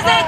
देख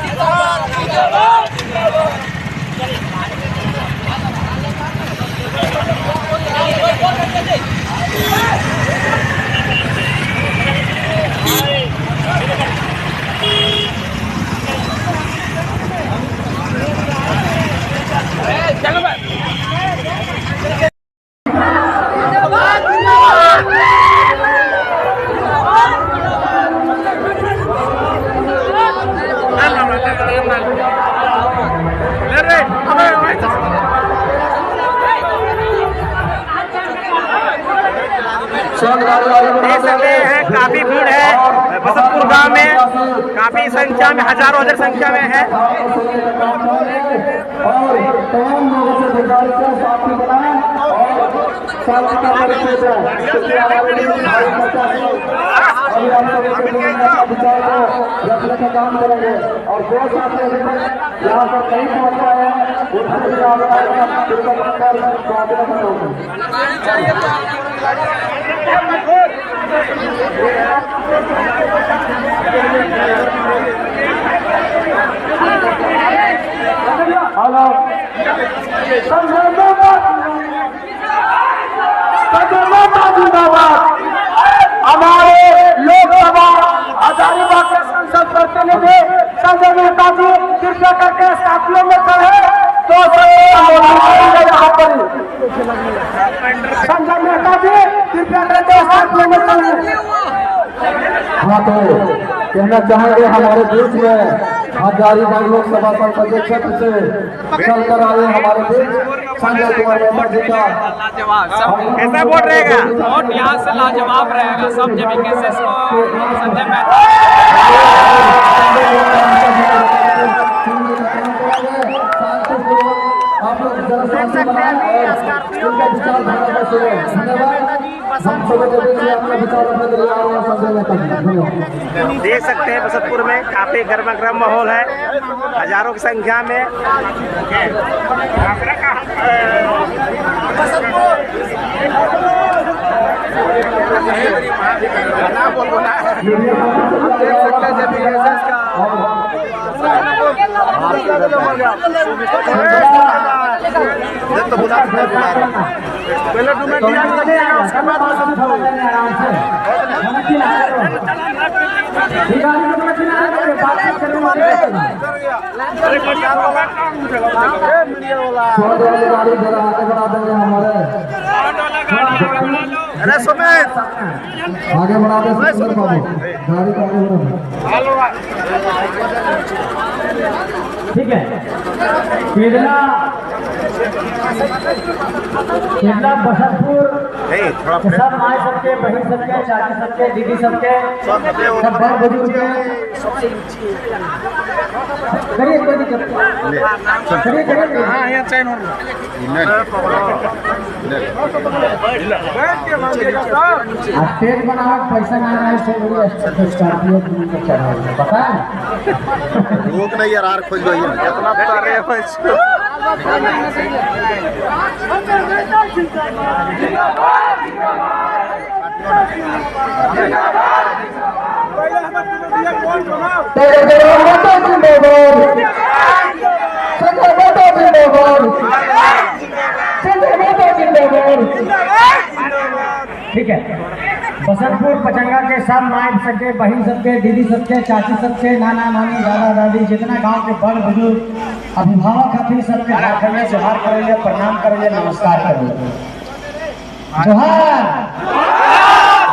सकते हैं काफी भीड़ है बसंतपुर गांव में, काफी संख्या में, हजारों हजार संख्या में है। रखने का काम करेंगे और जो साथी यहाँ पर नहीं पहुँचा है हमारे लोकसभा हजारीबाग के संसद प्रतिनिधि संजय मेहता जी कृपया करके साथियों में खड़े तो यहाँ पर संजय मेहता जी कृपया करके साथियों में खड़े। हाँ तो कहना चाहेंगे हमारे देश में हजारीबाग लोकसभा संसदीय क्षेत्र से निकल कर आए हमारे देश संजय कुमार मेहता जी का कैसा वोट रहेगा? वोट यहाँ से लाजवाब रहेगा, सब जगह से संजय मेहता। आप लोग देख सकते हैं बसंतपुर में काफी गर्मा गर्म माहौल है, हजारों की संख्या में। अरे सुमेश आगे बढ़ा दे गाड़ी का ठीक है। केरला बसंतपुर सब माए सबके, बहन सबके, चाची सबके, दीदी सबके, सब बड़ बुजुर्ग के करिए, कोई दिक्कत करिए करिए। हाँ यहाँ चैन स्टेज बनाओ, पैसा ना आए से स्कॉर्पियो चढ़ा पता है लोग नहीं यार खोज लो ये कितना ठीक है। बसंतपुर पचंगा के सब माए सबके, बहन सबके, दीदी सबके, चाची सबके, नाना नानी, दादा दादी, जितना गांव के बड़ बुजुर्ग अभिभावक हथिन सबके हाथ में जोहार करेंगे, प्रणाम करेंगे, नमस्कार करेंगे। जोहार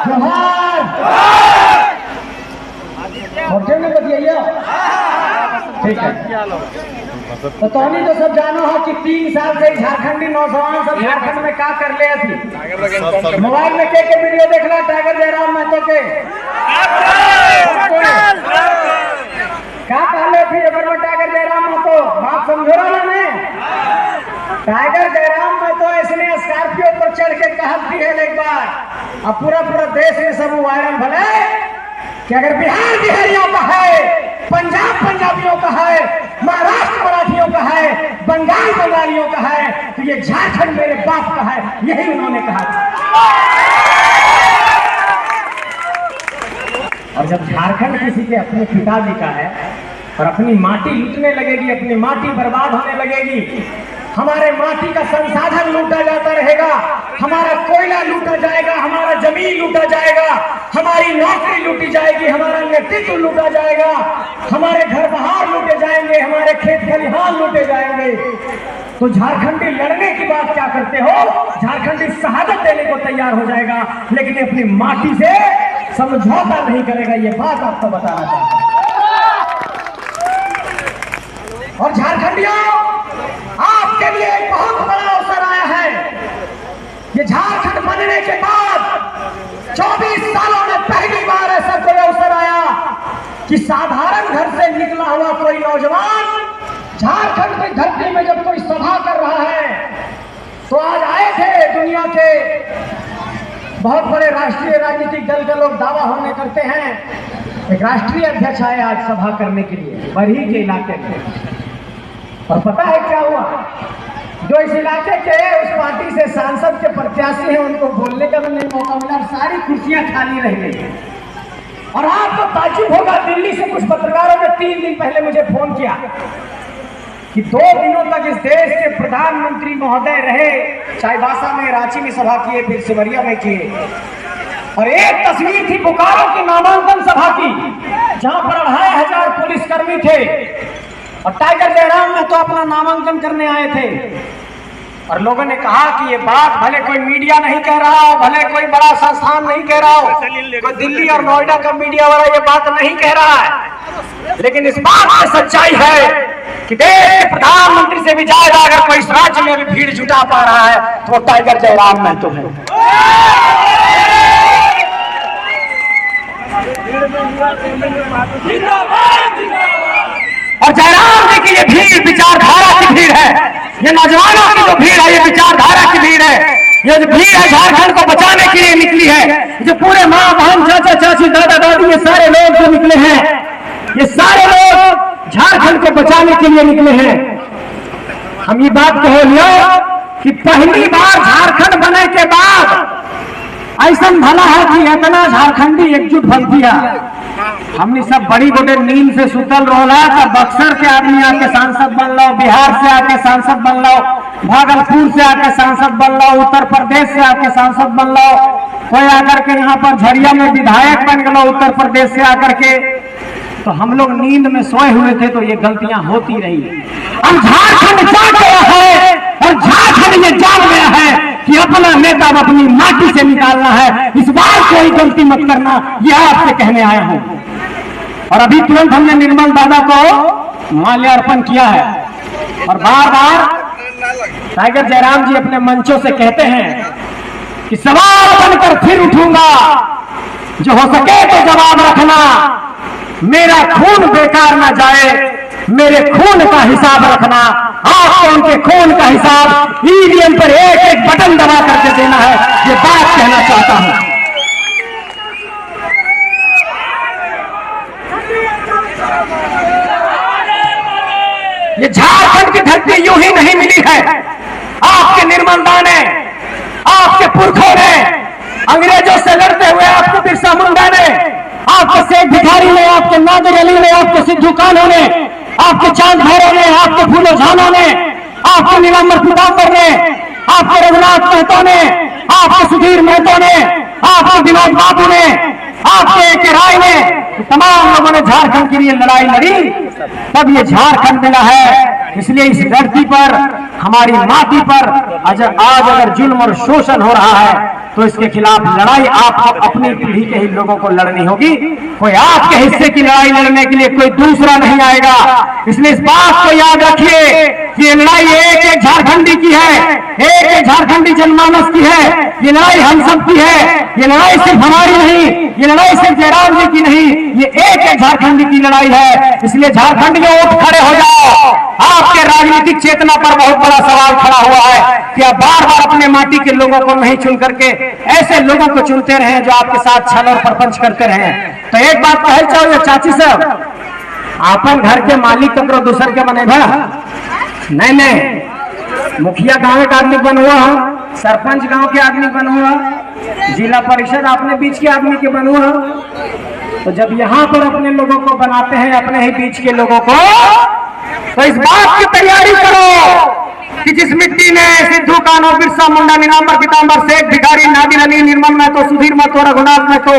जोहार होटल में बताइए। ठीक है। तो तोनी तो सब जानो हो कि 3 साल से झारखंडी नौजवान सब झारखंड में का कर ले थी। मोबाइल में के वीडियो देखला टाइगर जयराम महतो के का कहले थी अगर में टाइगर जयराम महतो बात समझो रहा ना। टाइगर जयराम महतो इसने स्कॉर्पियो पर चढ़ के कहती है एक बार, अब पूरा देश में सब वायरल भले कि अगर बिहार बिहारियों का है, पंजाब पंजाबियों का है, महाराष्ट्र मराठियों का है, बंगाल बंगालियों का है, तो ये झारखंड मेरे बाप का है, यही उन्होंने कहा था। और जब झारखंड किसी के अपने पिताजी का है और अपनी माटी लूटने लगेगी, अपनी माटी बर्बाद होने लगेगी। हमारे माटी का संसाधन लूटा जाता रहेगा, हमारा कोयला लूटा जाएगा, हमारा जमीन लूटा जाएगा, हमारी नौकरी लूटी जाएगी, हमारा नेतृत्व लूटा जाएगा, हमारे घर बाहर लूटे जाएंगे, हमारे खेत खलिहान लूटे जाएंगे। तो झारखंडी लड़ने की बात क्या करते हो? झारखंडी शहादत देने को तैयार हो जाएगा, लेकिन अपनी माटी से समझौता नहीं करेगा। ये बात आपको बताना चाहता हूं। और झारखंडियों, आपके लिए एक बहुत बड़ा अवसर आया है। ये झारखंड बनने के बाद 24 सालों में पहली बार ऐसा कोई अवसर आया कि साधारण घर से निकला हुआ कोई नौजवान झारखंड की धरती में जब कोई सभा कर रहा है, तो आज आए थे दुनिया के बहुत बड़े राष्ट्रीय राजनीतिक दल के लोग दावा होने करते हैं। एक राष्ट्रीय अध्यक्ष आए आज सभा करने के लिए बरही के इलाके में, और पता है क्या हुआ? जो इस इलाके के उस पार्टी से सांसद के प्रत्याशी हैं, उनको बोलने का भी नहीं मौका मिला, सारी कुर्सियां खाली रह गई। और आपको ताज्जुब होगा, दिल्ली से कुछ पत्रकारों ने 3 दिन पहले मुझे फोन किया कि 2 दिनों तक इस देश के प्रधानमंत्री महोदय रहे, चाईबासा में, रांची में सभा किए, फिर सिमरिया में किए। और एक तस्वीर थी बोकारो की नामांकन सभा की, जहां पर 2500 पुलिसकर्मी थे, और टाइगर जयराम में तो अपना नामांकन करने आए थे। और लोगों ने कहा कि ये बात भले कोई मीडिया नहीं कह रहा हो, भले कोई बड़ा संस्थान नहीं कह रहा हो, कोई दिल्ली और नोएडा का मीडिया वाला ये बात नहीं कह रहा है, लेकिन इस बात में सच्चाई है कि देश के प्रधानमंत्री से भी ज्यादा अगर कोई इस राज्य में भी भीड़ जुटा पा रहा है तो वो टाइगर जयराम महतो है। और जयराम जी की ये भीड़ विचारधारा की भीड़ है, ये नौजवानों की जो भीड़ है ये विचारधारा की भीड़ है। ये जो भीड़ है झारखंड को बचाने के लिए निकली है। जो पूरे माँ बहन चाचा चाची दादा दादी ये सारे लोग जो निकले हैं, ये सारे लोग झारखंड को बचाने के लिए निकले हैं। हम ये बात कहो लियो कि पहली बार झारखंड बनने के बाद ऐसा भला है कि इतना झारखंडी एकजुट भल दिया। हमने सब बड़ी बड़े नींद से सुतल रोला था, बक्सर के आदमी आके सांसद बन लो, बिहार से आके सांसद बन लो, भागलपुर से आके सांसद बन लो, उत्तर प्रदेश से आके सांसद बन लो, कोई आकर के यहाँ पर झरिया में विधायक बन गलो उत्तर प्रदेश से आकर के। तो हम लोग नींद में सोए हुए थे तो ये गलतियां होती रही। अब झारखंड जाग गया है, और झारखंड ये जाग गया है कि अपना नेता अपनी माटी से निकालना है। इस बार कोई गलती मत करना, यह आपसे कहने आया हूं। और अभी तुरंत हमने निर्मल दादा को माल्यार्पण किया है, और बार बार टाइगर जयराम जी अपने मंचों से कहते हैं कि सवाल बनकर फिर उठूंगा, जो हो सके तो जवाब रखना, मेरा खून बेकार ना जाए, मेरे खून का हिसाब रखना। आपको उनके खून का हिसाब ईवीएम पर एक एक बटन दबा करके देना है, ये बात कहना चाहता हूं। ये झारखंड की धरती यूं ही नहीं मिली है। आपके निर्मलदा ने, आपके पुरखों ने, अंग्रेजों से लड़ते हुए आपके बिरसा मुंडा ने, आपके शेख भिखारी ने, आपके नादिर अली ने, आपके सिद्धू कान्हू ने, आपके चांद भैरव ने, आपके फूलो झानो ने, आपके नीलांबर पीताम्बर ने, आपके रघुनाथ महतो ने, आपके सुधीर महतो ने, आपके विनोद बाबू ने, आपके ए के राय ने, तमाम लोगों ने झारखंड के लिए लड़ाई लड़ी, तब ये झारखंड मिला है। इसलिए इस धरती पर, हमारी माटी पर आज अगर जुल्म और शोषण हो रहा है तो इसके खिलाफ लड़ाई आपको अपनी पीढ़ी के ही लोगों को लड़नी होगी। कोई आपके हिस्से की लड़ाई लड़ने के लिए कोई दूसरा नहीं आएगा। इसलिए इस बात को याद रखिए कि ये लड़ाई एक एक झारखंडी की है, एक एक झारखंडी जनमानस की है। ये लड़ाई हम सब की है। ये लड़ाई सिर्फ हमारी नहीं, ये लड़ाई सिर्फ जयराम जी की नहीं, ये एक एक झारखंडी की लड़ाई है। इसलिए झारखंडियों उठ खड़े हो जाओ। आपके राजनीतिक चेतना पर बहुत बड़ा सवाल खड़ा हुआ है कि आप बार बार अपने माटी के लोगों को नहीं चुन करके ऐसे लोगों को चुनते रहे जो आपके साथ छल और प्रपंच करते रहे। तो एक बात कहल चाहो चाची साहब, अपन घर के मालिक ककरो दूसर के बने भा नहीं, मुखिया गांव के आदमी बन हुआ, सरपंच गांव के आदमी बन हुआ, जिला परिषद अपने बीच के आदमी के बन हुआ, तो जब यहाँ पर अपने लोगों को बनाते हैं, अपने ही बीच के लोगों को, तो इस बात की तैयारी करो कि जिस मिट्टी ने सिद्धू कान्हू, बिरसा मुंडा, नीलांबर पीतांबर, शेख भिखारी, नादिर अली, निर्मल महतो, सुधीर महतो, रघुनाथ महतो,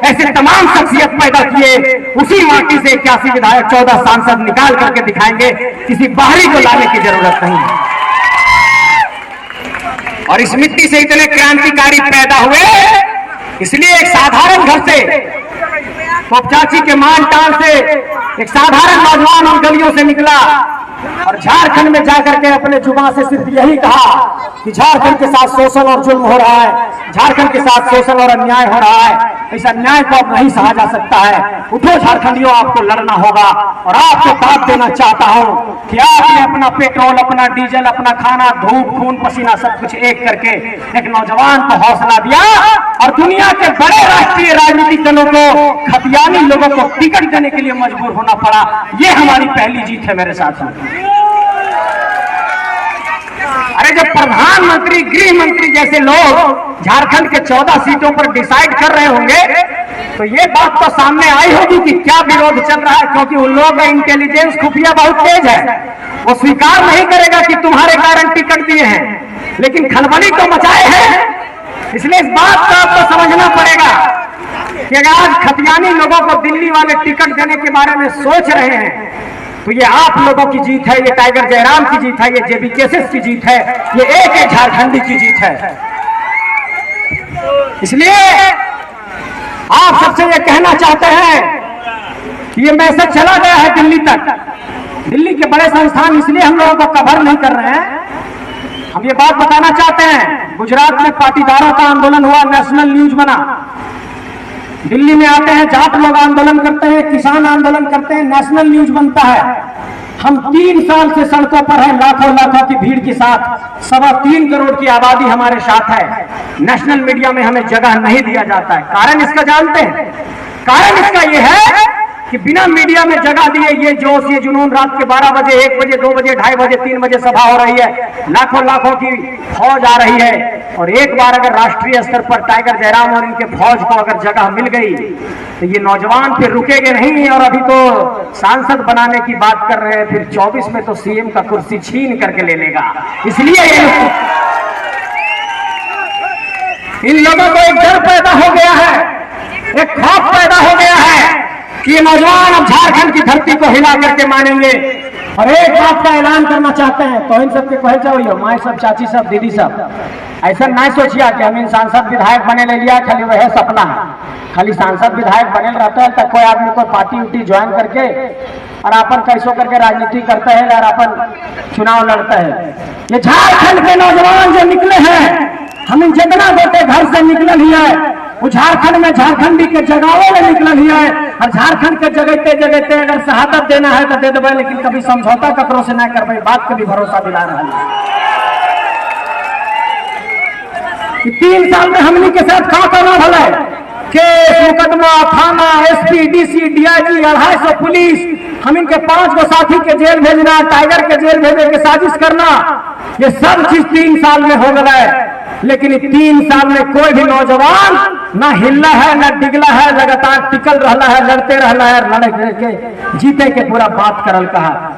ऐसे तमाम शख्सियत पैदा किए, उसी माटी से 81 विधायक, 14 सांसद निकाल करके दिखाएंगे। किसी बाहरी को लाने की जरूरत नहीं है। और इस मिट्टी से इतने क्रांतिकारी पैदा हुए, इसलिए एक साधारण घर से, तो चाची के मान टाल से एक साधारण नौजवान उन गलियों से निकला और झारखंड में जाकर के अपने जुबान से सिर्फ यही कहा कि झारखंड के साथ शोषण और जुल्म हो रहा है, झारखंड के साथ शोषण और अन्याय हो रहा है। इस अन्याय को अब नहीं सहा जा सकता है। उठो झारखंडियों, आपको लड़ना होगा। और आपको दाद देना चाहता हूं कि आपने अपना पेट्रोल, अपना डीजल, अपना खाना, धूप, खून, पसीना सब कुछ एक करके एक नौजवान को हौसला दिया और दुनिया के बड़े राष्ट्रीय राजनीतिक दलों को, खतियानी लोगों को टिकट देने के लिए मजबूर होना पड़ा। ये हमारी पहली जीत है मेरे साथियों। अरे जब प्रधानमंत्री, गृह मंत्री जैसे लोग झारखंड के 14 सीटों पर डिसाइड कर रहे होंगे, तो ये बात तो सामने आई होगी कि क्या विरोध चल रहा है, क्योंकि उन लोगों का इंटेलिजेंस, खुफिया बहुत तेज है। वो स्वीकार नहीं करेगा कि तुम्हारे कारण टिकट दिए हैं, लेकिन खलबली तो मचाए हैं। इसलिए इस बात को आपको समझना पड़ेगा कि अगर आज खतियानी लोगों को दिल्ली वाले टिकट देने के बारे में सोच रहे हैं, तो ये आप लोगों की जीत है, ये टाइगर जयराम की जीत है, ये जेबी केसेस की जीत है, ये एक एक झारखंडी की जीत है। इसलिए आप सबसे ये कहना चाहते हैं कि ये मैसेज चला गया है दिल्ली तक। दिल्ली के बड़े संस्थान इसलिए हम लोगों को कवर नहीं कर रहे हैं। हम ये बात बताना चाहते हैं, गुजरात में पाटीदारों का आंदोलन हुआ, नेशनल न्यूज बना। दिल्ली में आते हैं, जाट लोग आंदोलन करते हैं, किसान आंदोलन करते हैं, नेशनल न्यूज बनता है। हम 3 साल से सड़कों पर हैं, लाखों लाखों की भीड़ के साथ, 3.25 करोड़ की आबादी हमारे साथ है। नेशनल मीडिया में हमें जगह नहीं दिया जाता है। कारण इसका जानते हैं? कारण इसका यह है कि बिना मीडिया में जगह दिए ये जोश, ये जुनून, रात के 12 बजे, 1 बजे, 2 बजे, 2:30 बजे, 3 बजे सभा हो रही है, लाखों लाखों की फौज आ रही है। और एक बार अगर राष्ट्रीय स्तर पर टाइगर जयराम और इनके फौज को अगर जगह मिल गई, तो ये नौजवान फिर रुकेंगे नहीं। और अभी तो सांसद बनाने की बात कर रहे हैं, फिर 24 में तो सीएम का कुर्सी छीन करके ले लेगा। इसलिए इन लोगों को एक डर पैदा हो गया है, एक खौफ पैदा हो गया है कि ये नौजवान अब झारखंड की धरती को हिला करके मानेंगे। और एक बात का ऐलान करना चाहते हैं, तो इन सबके कहे चाहिए, माए सब, चाची सब, दीदी सब, ऐसा नहीं सोचिए कि हम इन सांसद विधायक बने ले लिया, खाली वह सपना है। खाली सांसद विधायक बने रहता है तब कोई आदमी को पार्टी उटी ज्वाइन करके और अपन कैसो करके राजनीति करते हैं और अपन चुनाव लड़ते हैं। ये झारखंड के नौजवान जो निकले हैं, हम इन जितना बेटे घर से निकल ही है, वो झारखंड में झारखंडी के जगावों में निकल ही है। और झारखंड के जगते जगते अगर शहादत देना है तो दे देवे, लेकिन कभी समझौता ककरों से ना करवे, बात का भी भरोसा दिला रहा है। 3 साल में हमनी के साथ का करना भला है, केस, मुकदमा, थाना, एसपी, डीसी, डीआईजी, 250 पुलिस, हम इनके 5 को साथी के जेल भेजना, टाइगर के जेल भेजने की साजिश करना, ये सब चीज 3 साल में हो गया है। लेकिन 3 साल में कोई भी नौजवान ना हिलना है, ना डिगला है, लगातार टिकल रहना है, लड़ते रहना है, लड़ के जीते के पूरा बात करल कहा।